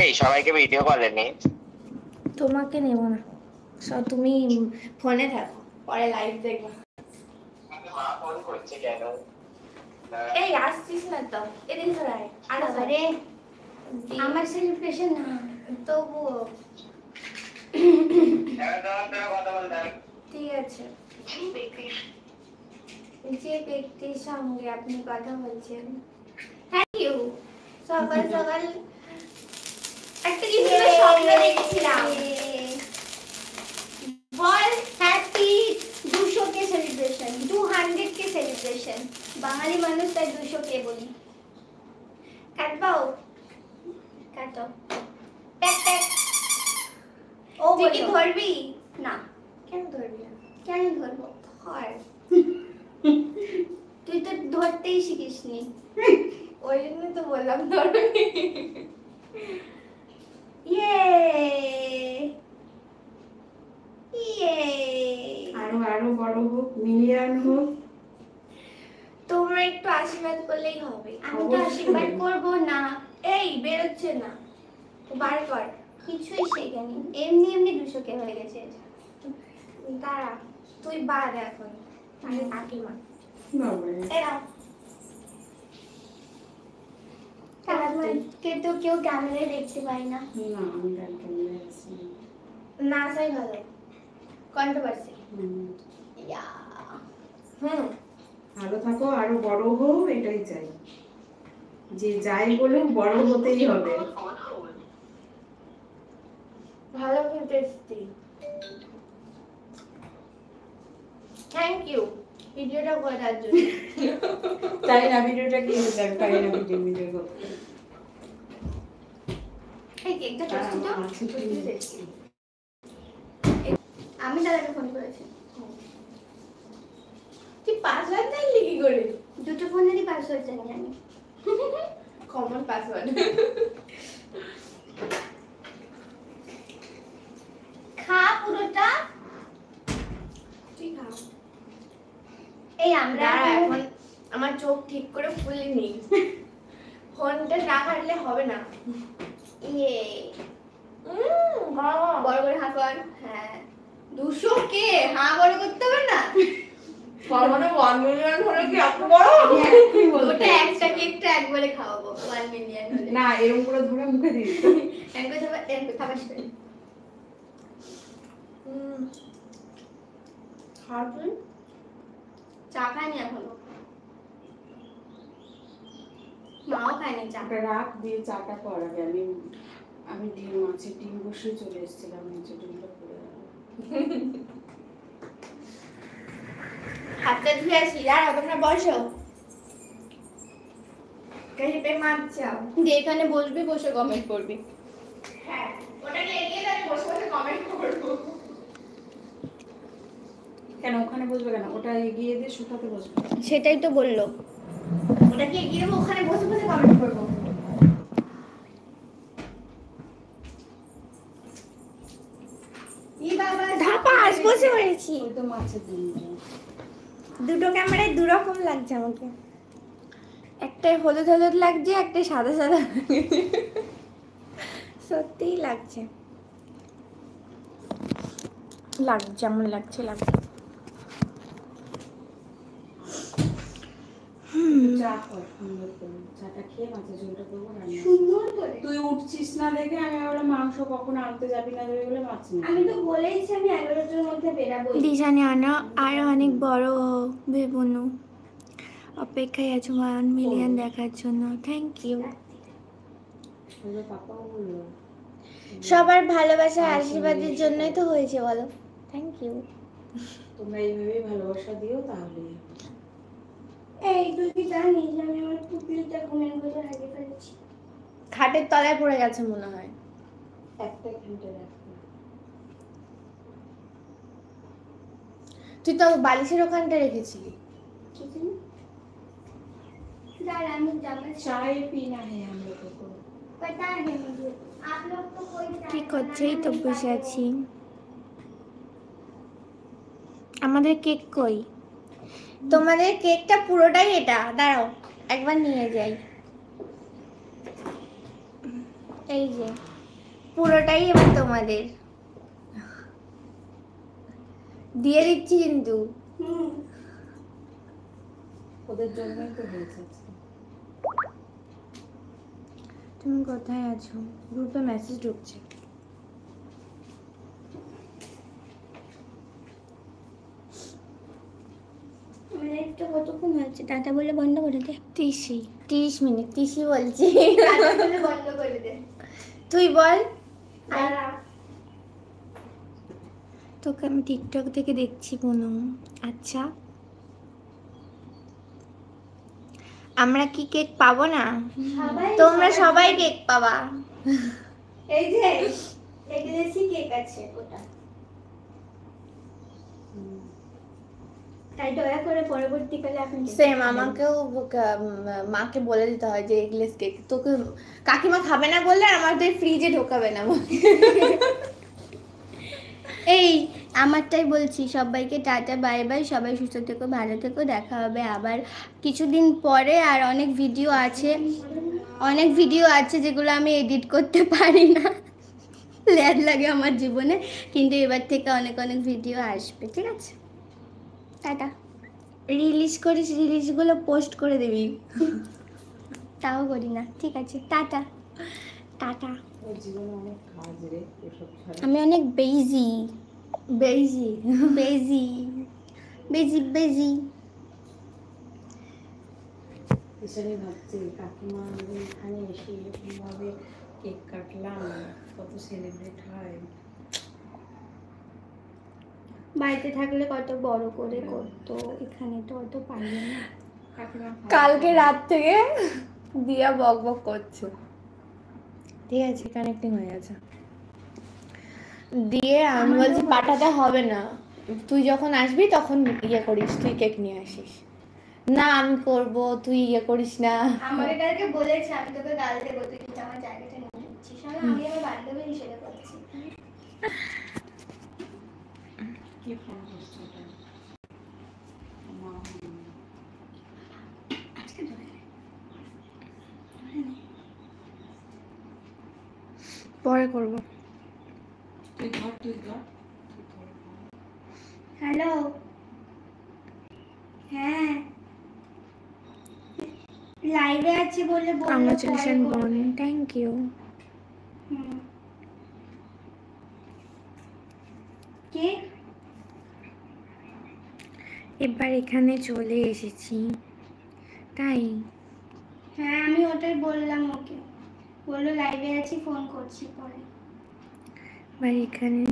এই সবাইকে ভিডিও কলে নে, তোমাকে নেব না, সব তুমি ফোনে থাকো, পরে লাইভ দেখবা। মা ফোন করছে কেন? এই আসছিস না তো, এদিন ধরায় আর আরে আমার সেলিব্রেশন না তবুও ঠিক আছে। যে ব্যক্তির সঙ্গে আপনি কথা বলছেন, থ্যাংক ইউ। সকাল সকাল একটা কিছু স্বপ্ন দেখছিলাম, বল হ্যাপি 200 কে সেলিব্রেশন, 200 কে সেলিব্রেশন। বাঙালি মানুষ তাই 200 কে বলি। কাটবাও কাটো, ট্যাক ট্যাক। ও তুই কি ধরবি না? কেন ধরবি না? কেন ধরবো? ধর। তুই তো ধরতেই শিখিসনি, ওই জন্য তো বললাম ধরবি। ইয়ে ইয়ে, আরো আরো বড় হোক, মিলিয়ন হোক। তোমরা একটু আশীর্বাদ করলেই হবে। আমি তো আশীর্বাদ করব না। এই বেরোচ্ছে না, বার কর। কিছুই শেখেনি, এমনি এমনি 200 কে হয়ে গেছে। দাঁড়া, তুই বাদ এখন। আরে কাকিমা এরাও কে তো কেউ ক্যামেরায় দেখতে পাই না। না আমি ক্যামেরায় আছি না, সাই ভালো কন্ট্রোভার্সি। ভালো থাকো, আরো বড় হও, এটাই চাই। যে যাই বলুক বড় হতেই হবে। ভালো কিন্তু টেস্টি। থ্যাংক ইউ ভিডিওটা করার জন্য। তাই না, ভিডিওটা কি হয়েছে? তাই না, ভিডিও করতে এই কেকটা টেস্টি তো, টেস্টি। আমি দাদাকে ফোন করেছি। কি পাসওয়ার্ড জানলি কি করে? দুটো ফোনেরই পাসওয়ার্ড জানি আমি, কমন পাসওয়ার্ড। খা পুরোটা, তুই খা। এই আমরা এখন আমার চোখ ঠিক করে খুলিনি, ফোনটা না কাটলে হবে না। ইয়ে বড় করে হাঁ কর। হ্যাঁ 200 কে হাঁ বড় করতে হবে না। মানে 1 মিলিয়ন হলে কি এত বড়? ওটা একটা কেকটা একবারে খাওয়াবো 1 মিলিয়ন হলে। না, এরকম করে ধরে মুখে দিস। একবার ধরে একবার খাবাস করে। খাও তুই, চা খাইনি এখনো, মাও খায়নি চা। রাখ দিয়ে চাটা করাবে। আমি ডিম আছে, ডিম বসে চলে এসেছিলাম, নিচে ডিমটা পড়ে গেল। হাতটা ধুয়ে আসি, দাঁড়াও তোমরা বসো। কাহিপে মাছ চাও দিয়ে এখানে বসবি, বসে কমেন্ট করবি। হ্যাঁ ওটাকে এগিয়ে দাও, বসে বসে কমেন্ট করবো। কেন ওখানে বসবে কেন? ওটা এগিয়ে দিয়ে সোফাতে বসবে। সেটাই তো বললো, ওটাকে এগিয়ে দেবো, ওখানে বসে বসে কমেন্ট করবো। ই বাবা ধাপাস বসে পড়েছি। ওই তো মাছের ডিম। দুটো ক্যামেরায় দুরকম লাগছে আমাকে, একটাই হলুদ হলুদ লাগছে, একটাই সাদা সাদা সত্যিই লাগছে, যেমন লাগছে লাগছে। চা কর সুন্দর করে, চাটা খেয়ে মাছের ঝোলটা করবো রান্না। সুন্দর করে তুই উঠছিস না দেখে আমি ভাবলাম মাংস কখন আনতে যাবি না যাবি বলে মাছ নিয়ে। আমি তো বলেইছি আমি 11টার মধ্যে বেরাবো। দিশানি আরো অনেক বড় ভেবনু অপেক্ষায় আছো 1 মিলিয়ন দেখার জন্য। Thank you. পাপাও বললো সবার ভালোবাসা আশীর্বাদের জন্যই তো হয়েছে বলো। Thank you. তোমরা এইভাবেই ভালোবাসা দিও, তাহলে এই তুই কি জানিস আমি আমার পুতুলটা ঘুমের ঘরে হারিয়ে ফেলেছি? খাটের তলায় পড়ে গেছে মনে হয়। একটা ঘন্টা রাখবো। তুই তো বালিশের ওখানটা রেখেছিলি। चाय पीना है हम लोगों को। কি করছেই তো বসে আছি। আমাদের কেক কই? তোমাদের কেকটা পুরোটাই এটা, দাঁড়াও একবার নিয়ে যাই। এই যে পুরোটাই এবার তোমাদের দিয়ে দিচ্ছি কিন্তু। ওদের জন্যই তো হয়েছে আজকে। তুমি কোথায় আছো? গ্রুপে মেসেজ ঢুকছে। লাইভটা কতক্ষণ হয়েছে? টাটা বলে বন্ধ করে দে। 30 মিনিট। 30 বলছি। টাটা বলে বন্ধ করে দে। তুই বল। তোকে আমি টিকটক থেকে দেখছি পুনম। আচ্ছা, আমরা কি কেক পাবো না? তোমরা সবাই কেক পাবা। এই যে এগলেসি কেক আছে ওটা। তাই দয়া করে পরবর্তীকালে আপনি সেম আমাকেও মাকে বলে দিতে হয় যে এগলেস কেক তোকে কাকিমা খাবে না বললে আমাদের ফ্রিজে ঢোকাবে না। এই আমারটাই বলছি, সবাইকে টাটা বাই বাই, সবাই সুস্থ থেকো, ভালো থেকো, দেখা হবে আবার কিছুদিন পরে। আর অনেক ভিডিও আছে যেগুলো আমি এডিট করতে পারি না, ল্যাড লাগে আমার জীবনে, কিন্তু এবার থেকে অনেক ভিডিও আসবে, ঠিক আছে? টাটা। রিলিজগুলো পোস্ট করে দিবি। তাও করি না, ঠিক আছে? Tata tata. ওর জীবনে অনেক কাজ রে এসব ছাড়া। আমি অনেক বেজি। এসবই ভাবছি কাকিমা আমাদের এখানে এসে এরকমভাবে কেক কাটলাম, কত সেলিব্রেট হয়। বাড়িতে থাকলে কত বড় করে করতো, এখানে তো অত পারবে না। কাকিমা কালকে রাত থেকে দিয়া বক করছে, ঠিক আছে? কানেক্টিং হয়ে গেছে। দিয়ে আমি বলছি পাঠাতে হবে না, তুই যখন আসবি তখন ইয়ে করিস, তুই কেক নিয়ে আসিস। না আমি করব, তুই ইয়ে করিস না। আমাকে কালকে বলেছে আমি তোকে গাল দেবো, তুই কিন্তু আমার জায়গাটা নিয়ে নিচ্ছিস। আমি আমার বান্ধবী হিসেবে বলছি। কি ফোন করছে ওটা? মা পরে করব। তুই ধর। হ্যালো, হ্যাঁ লাইভে আছি বলে বললো। কংগ্রাচুলেশন বোন, থ্যাংক ইউ। কে? এবার এখানে চলে এসেছি তাই। হ্যাঁ আমি ওটাই বললাম ওকে, বললো লাইভে আছি, ফোন করছি পরে। এবার এখানে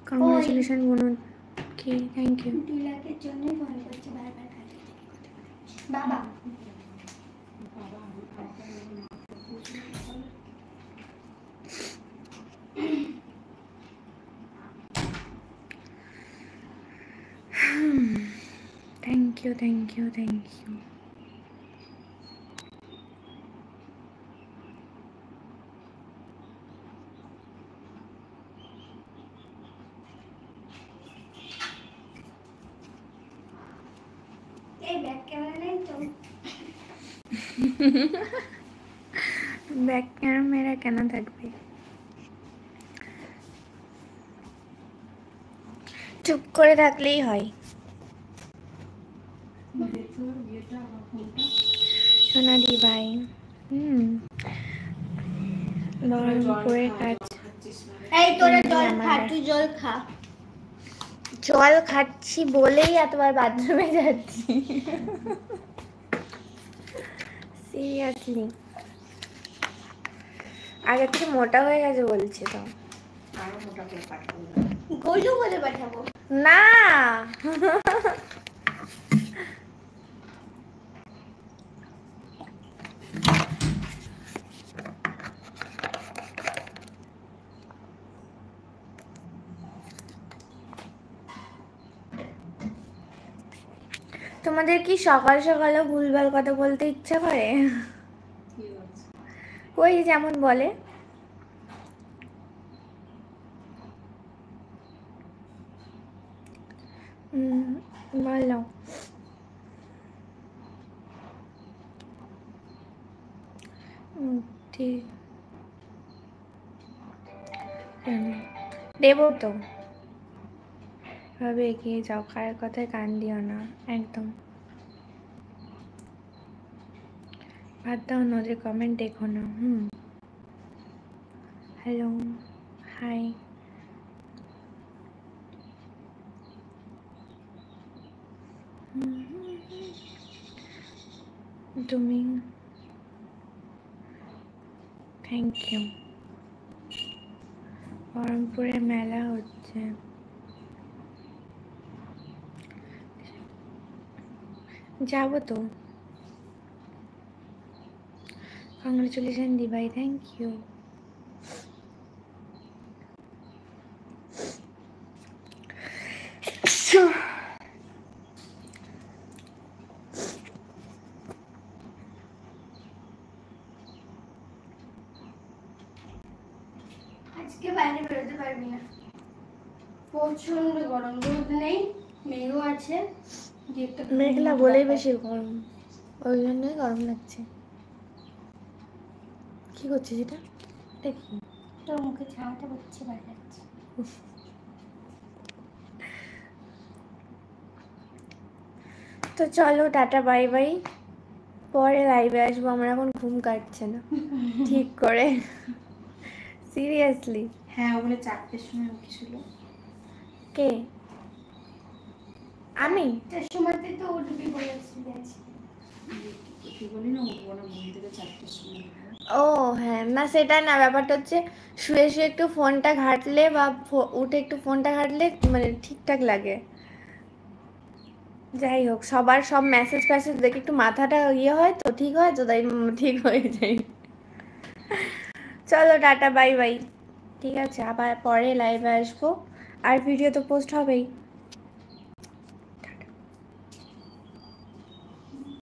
কংগ্রাচুলেশন বোন। কি থ্যাংক ইউ। 2 লাখের জন্যই ফোন করছি বারবার। বাবা থ্যাংক ইউ। এই ব্যাক ক্যামেরা নেই তো? ব্যাক ক্যামেরা কেন থাকবে? চুপ করে থাকলেই হয়। সোনালি ভাই গরম করে কাজ। এই তোরা জল খা, তুই জল খা। জল খাচ্ছি বলেই এতবার বাথরুমে যাচ্ছি। সিরিয়াসলি আগে থেকে মোটা হয়ে গেছে বলছে তো। আরো মোটা করে পাঠাবো। গোলু বলে পাঠাবো না। তোমাদের কি সকাল সকালে ভুলভাল কথা বলতে ইচ্ছা করে? ওই যেমন বলে বলো। ঠিক দেবো তো, ভাবে এগিয়ে যাও, কার কথায় কান দিও না একদম। বাদ দাও না, ওদের কমেন্ট দেখো না। Hello, hi. তুমি থ্যাংক ইউ। বহরমপুরে মেলা হচ্ছে, যাবো তো। কংগ্রেচুলেশন দি ভাই, থ্যাংক ইউ। আজকে বাইরে বেরোতে পারবি না, প্রচন্ড গরম, রোদ নেই, মেঘও আছে। মেঘলা বলেই বেশি গরম, ওই জন্যই গরম লাগছে। কি করছিস এটা? দেখি তোর মুখে ছাওয়াটা হচ্ছে, ভালো লাগছে। তো চলো টাটা বাই বাই, পরে লাইভে আসবো, আমার এখন ঘুম কাটছে না ঠিক করে, সিরিয়াসলি। হ্যাঁ, ওখানে 4টের সময় উঠেছিল। কে? আমি? তার সময়তে তো উঠবি বলেছিলি আজকে। কি বলি না, উঠবো না ঘুম থেকে 4টের সময়। ও হ্যাঁ, না সেটা না, ব্যাপারটা হচ্ছে শুয়ে শুয়ে একটু ফোনটা ঘাঁটলে বা উঠে একটু ফোনটা ঘাঁটলে মানে ঠিকঠাক লাগে। যাই হোক, সবার সব মেসেজ ফ্যাসেজ দেখে একটু মাথাটা ইয়ে হয় তো, ঠিক হয় তো, তাই ঠিক হয়ে যায়। চলো টাটা বাই বাই, ঠিক আছে, আবার পরে লাইভে আসবো, আর ভিডিও তো পোস্ট হবেই।